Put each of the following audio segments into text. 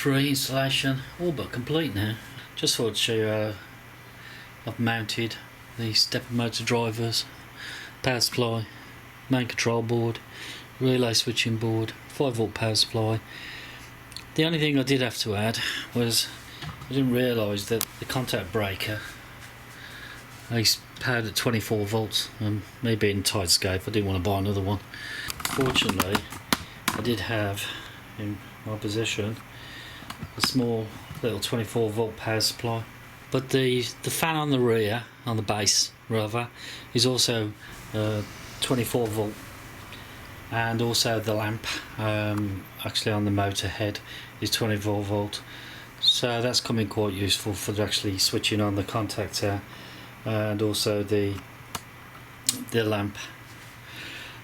Mach3 installation all but complete now. Just thought to show you how I've mounted the stepper motor drivers, power supply, main control board, relay switching board, 5V power supply. The only thing I did have to add was I didn't realise that the contact breaker is powered at 24 volts, and me being tight scape I didn't want to buy another one. Fortunately I did have in my possession a small little 24 volt power supply, but the fan on the rear, on the base rather, is also 24 volt, and also the lamp actually on the motor head is 24 volt, so that's coming quite useful for actually switching on the contactor and also the lamp.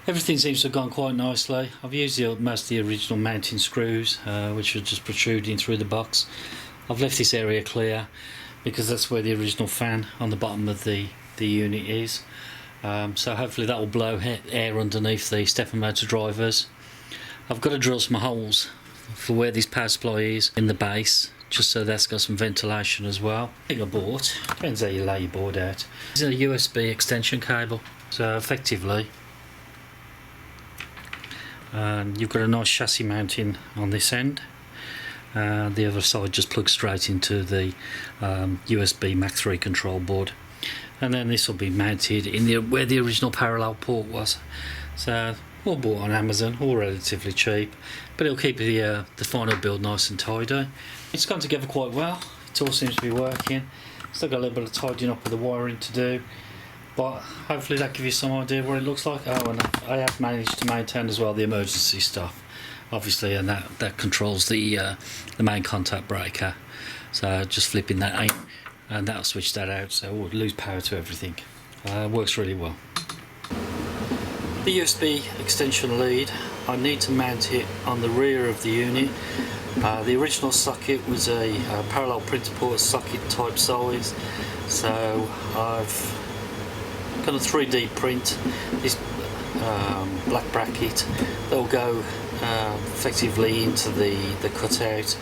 Everything seems to have gone quite nicely. I've used most of the original mounting screws which are just protruding through the box. I've left this area clear because that's where the original fan on the bottom of the unit is, so hopefully that will blow air underneath the stepper motor drivers. I've got to drill some holes for where this power supply is in the base, just so that's got some ventilation as well. I think I bought, depends how you lay your board out, it's a USB extension cable, so effectively you've got a nice chassis mounting on this end. The other side just plugs straight into the USB Mach3 control board, and then this will be mounted in where the original parallel port was. So all bought on Amazon, all relatively cheap, but it'll keep the final build nice and tidy. It's gone together quite well. It all seems to be working. Still got a little bit of tidying up with the wiring to do, but hopefully that gives you some idea what it looks like. Oh, and I have managed to maintain as well the emergency stuff, obviously, and that controls the main contact breaker. So just flipping that in and that'll switch that out, so we'll lose power to everything. Works really well. The USB extension lead, I need to mount it on the rear of the unit. The original socket was a parallel printer port socket type size, so I've got a 3D print this black bracket that will go effectively into the cutout,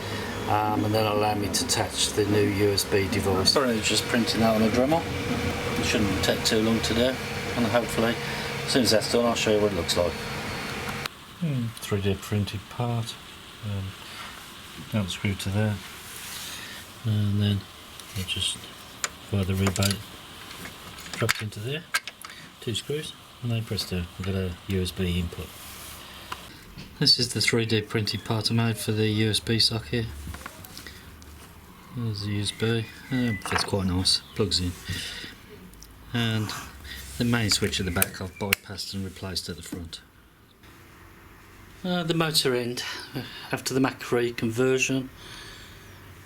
and then allow me to attach the new USB device. Currently just printing that on a Dremel. It shouldn't take too long to do, and hopefully as soon as that's done I'll show you what it looks like. 3D printed part, that'll screw to there, and then I'll just via the rebate dropped into there, 2 screws, and then press down. I've got a USB input. This is the 3D printed part I made for the USB socket. There's the USB, fits quite nice, plugs in, and the main switch at the back I've bypassed and replaced at the front. The motor end, after the Mach3 conversion,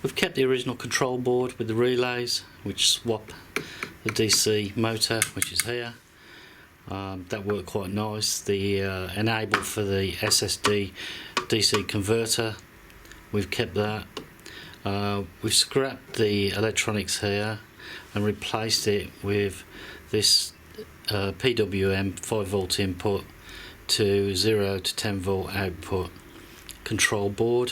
we've kept the original control board with the relays which swap the DC motor, which is here. That worked quite nice. The enable for the SSD DC converter, we've kept that. We've scrapped the electronics here and replaced it with this PWM 5V input to 0 to 10 volt output control board,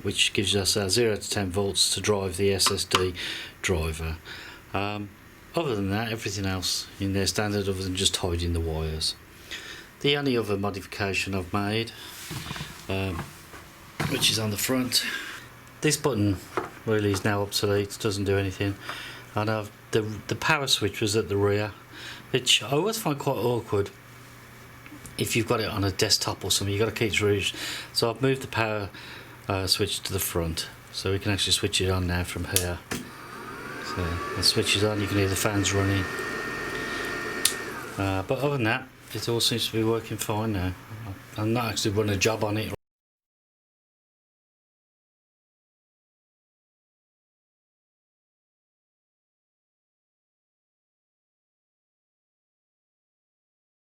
which gives us 0 to 10 volts to drive the SSD driver. Other than that, everything else in there standard, other than just hiding the wires. The only other modification I've made, which is on the front, this button really is now obsolete, doesn't do anything, and the power switch was at the rear, which I always find quite awkward if you've got it on a desktop or something. You've got to keep through. So I've moved the power switch to the front, so we can actually switch it on now from here. So the switch is on, you can hear the fans running. But other than that, it all seems to be working fine now. I'm not actually running a job on it.